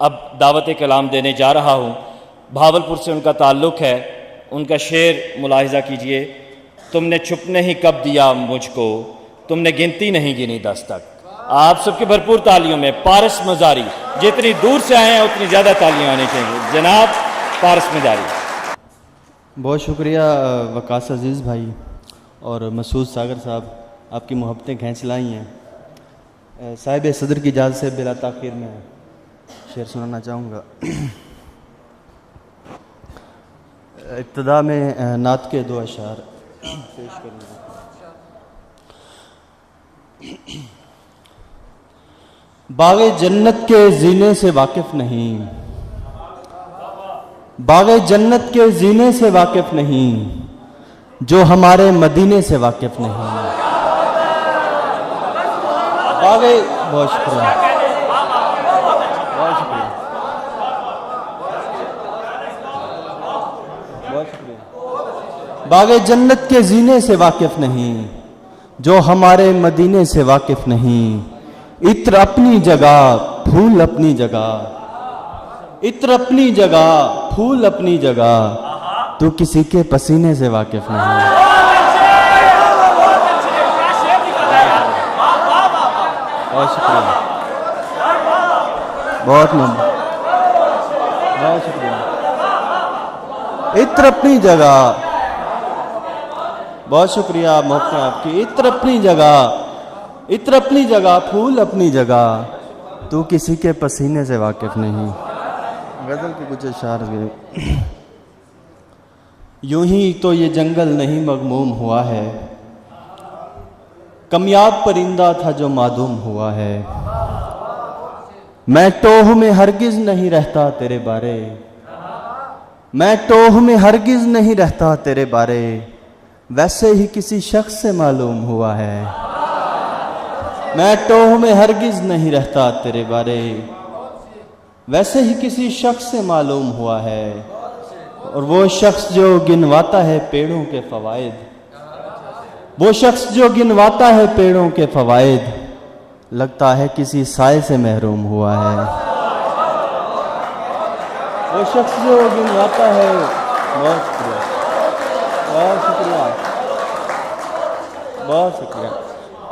अब दावत कलाम देने जा रहा हूँ। भावलपुर से उनका ताल्लुक़ है। उनका शेर मुलाहिज़ा कीजिए। तुमने छुपने ही कब दिया मुझको, तुमने गिनती नहीं गिनी 10 तक। आप सबकी भरपूर तालियों में पारस मजारी, जितनी दूर से आए हैं उतनी ज़्यादा तालियां आनी चाहिए। जनाब पारस मजारी। बहुत शुक्रिया वकास अज़ीज़ भाई और मसूद सागर साहब, आपकी मोहब्बतें खींच लाई हैं। साहिब सदर की इजाज़त से बिला ताख़ीर में शेर सुनाना चाहूँगा। इब्तिदा में नात के 2 अशार पेश करूँगा। बाग़े जन्नत के जीने से वाकिफ़ नहीं, बाग़े जन्नत के जीने से वाकिफ़ नहीं, जो हमारे मदीने से वाकिफ़ नहीं। बाग़े, बहुत शुक्रिया, बहुत शुक्रिया, बहुत शुक्रिया। बाग़े जन्नत के जीने से वाकिफ़ नहीं, जो हमारे मदीने से वाकिफ़ नहीं। इत्र अपनी जगह, फूल अपनी जगह, इत्र अपनी जगह, फूल अपनी जगह, तू किसी के पसीने से वाकिफ़ नहीं। बहुत शुक्रिया, बहुत शुक्रिया। इत्र अपनी जगह, बहुत शुक्रिया मोहब्बत आपकी। इत्र अपनी जगह, इत्र अपनी जगह, फूल अपनी जगह, तू किसी के पसीने से वाकिफ़ नहीं। गज़ल के कुछ अशार गए। यूं ही तो ये जंगल नहीं मगमूम हुआ है, कमियाब परिंदा था जो मादूम हुआ है। मैं टोह में हरगिज़ नहीं रहता तेरे बारे, मैं टोह में हरगिज़ नहीं रहता तेरे बारे, वैसे ही किसी शख्स से मालूम हुआ है। मैं टोह में हरगिज़ नहीं रहता तेरे बारे, वैसे ही किसी शख्स से मालूम हुआ है। और वो शख्स जो गिनवाता है पेड़ों के फ़वाइद, वो शख्स जो गिनवाता है पेड़ों के फ़वाइद, लगता है किसी साए से महरूम हुआ है। वो शख्स जो गिनवाता है, बहुत शुक्रिया, बहुत शुक्रिया, बहुत शुक्रिया।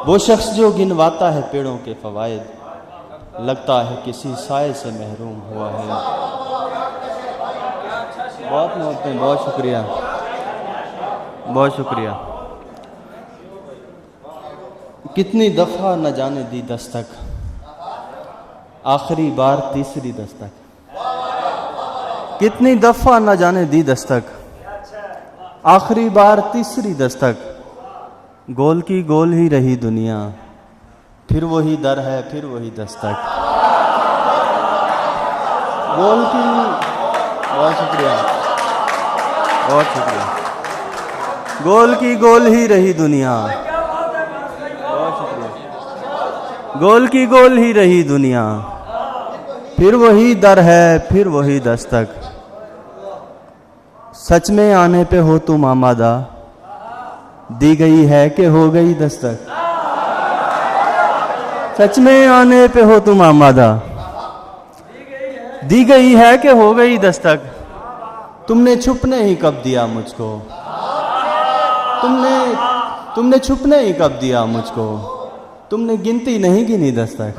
वो शख्स जो गिनवाता है पेड़ों के फ़वाइद, लगता है किसी साए से महरूम हुआ है। बहुत मोहब्बतें, बहुत शुक्रिया, बहुत शुक्रिया। कितनी दफ़ा न जाने दी दस्तक, आखिरी बार तीसरी दस्तक। कितनी दफ़ा न जाने दी दस्तक, आखिरी बार तीसरी दस्तक। गोल की गोल ही रही दुनिया, फिर वही दर है, फिर वही दस्तक। गोल की, बहुत शुक्रिया, बहुत शुक्रिया। गोल की गोल ही रही दुनिया, बहुत शुक्रिया। गोल की गोल ही रही दुनिया, फिर वही दर है, फिर वही दस्तक। सच में आने पे हो तुम आमादा, दी गई है कि हो गई दस्तक। सच में आने पे हो तुम आमादा, दी गई है कि हो गई दस्तक। तुमने छुपने ही कब दिया मुझको, तुमने छुपने ही कब दिया मुझको, तुमने गिनती नहीं गिनी दस्तक।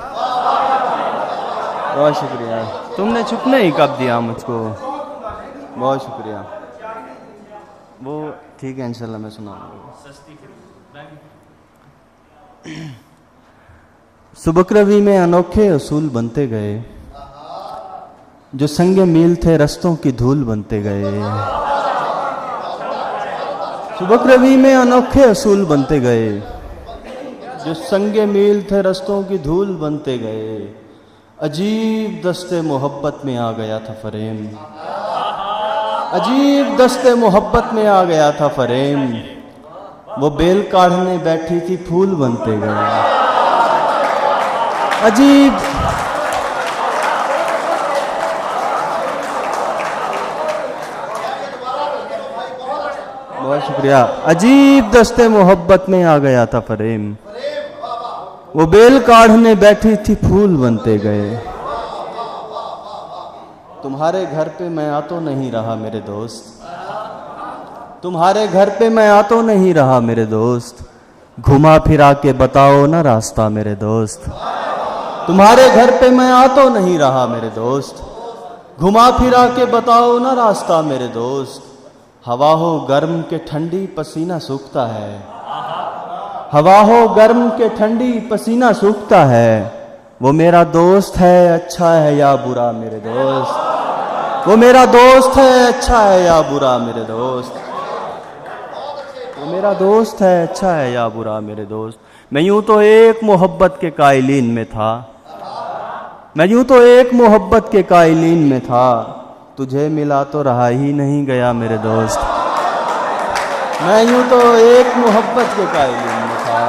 बहुत शुक्रिया। तुमने छुपने ही कब दिया मुझको, बहुत शुक्रिया। वो ठीक है, इंशाल्लाह मैं सुनाऊंगा। सुबकरवी में अनोखे असूल बनते गए, जो संगे मील थे रस्तों की धूल बनते गए। सुबकरवी में अनोखे असूल बनते गए, जो संगे मील थे रस्तों की धूल बनते गए। अजीब दस्ते मोहब्बत में आ गया था फरेम, अजीब दस्ते मोहब्बत में आ गया था फरेम। वो बेल काढ़ने बैठी थी फूल बनते गए। अजीब, बहुत शुक्रिया। अजीब दस्ते मोहब्बत में आ गया था फरेम, वो बेल काढ़ने बैठी थी फूल बनते गए। तुम्हारे घर पे मैं आ तो नहीं रहा मेरे दोस्त, तुम्हारे घर पे मैं आ तो नहीं रहा मेरे दोस्त, घुमा फिरा के बताओ ना रास्ता मेरे दोस्त। तुम्हारे घर पे मैं आ तो नहीं रहा मेरे दोस्त, घुमा फिरा के बताओ ना रास्ता मेरे दोस्त। हवा हो गर्म के ठंडी पसीना सूखता है, हवा हो गर्म के ठंडी पसीना सूखता है। वो मेरा दोस्त है अच्छा है या बुरा मेरे दोस्त, वो मेरा दोस्त है अच्छा है या बुरा मेरे दोस्त, वो मेरा दोस्त है अच्छा है या बुरा मेरे दोस्त। मैं यूं तो एक मोहब्बत के कायलीन में था, मैं यूं तो एक मोहब्बत के कायलीन में था, तुझे मिला तो रहा ही नहीं गया मेरे दोस्त। मैं यूं तो एक मोहब्बत के कायलीन में था,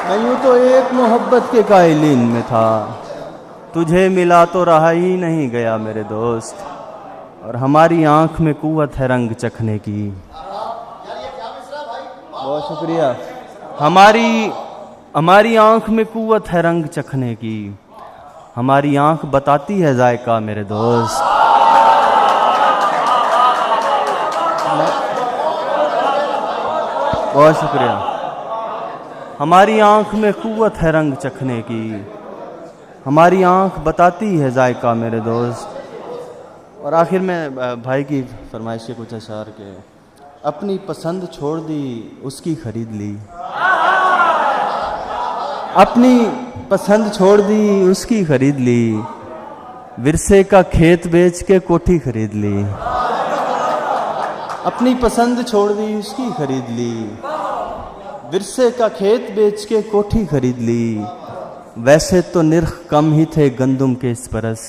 मैं यूं तो एक मोहब्बत के कायलीन में था, तुझे मिला तो रहा ही नहीं गया मेरे दोस्त। और हमारी आंख में कुव्वत है रंग चखने की। बहुत शुक्रिया। हमारी आंख में कुव्वत है रंग चखने की, हमारी आंख बताती है जायका मेरे दोस्त। बहुत शुक्रिया। हमारी आंख में कुव्वत है रंग चखने की, हमारी आंख बताती है जायका मेरे दोस्त। और आखिर में भाई की फरमाइश के कुछ अशार के, अपनी पसंद छोड़ दी उसकी खरीद ली, अपनी पसंद छोड़ दी उसकी खरीद ली, विरसे का खेत बेच के कोठी खरीद ली। अपनी पसंद छोड़ दी उसकी खरीद ली, विरसे का खेत बेच के कोठी खरीद ली। वैसे तो निर्ख कम ही थे गंदुम के इस बरस,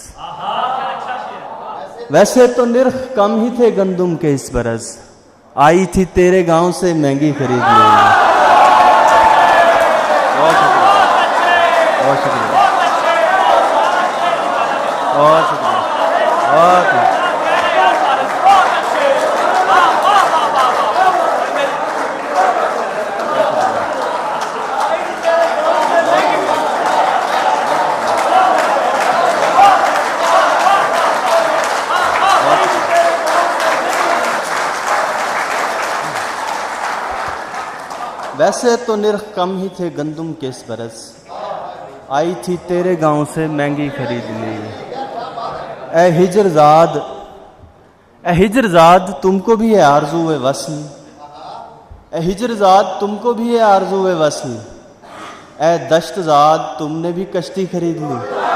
वैसे तो निर्ख कम ही थे गंदुम के इस बरस, आई थी तेरे गांव से महंगी खरीद ली। बहुत शुक्रिया, बहुत शुक्रिया, बहुत शुक्रिया, बहुत। वैसे तो निर्ख कम ही थे गंदुम के इस बरस, आई थी तेरे गांव से महंगी खरीद ली। ए हिजरजाद, ए हिजरजाद तुमको भी है आरज़ू वस्ल, ए हिजरजाद तुमको भी है आरज़ू वस्ल, ए दश्तजाद तुमने भी कश्ती खरीद ली।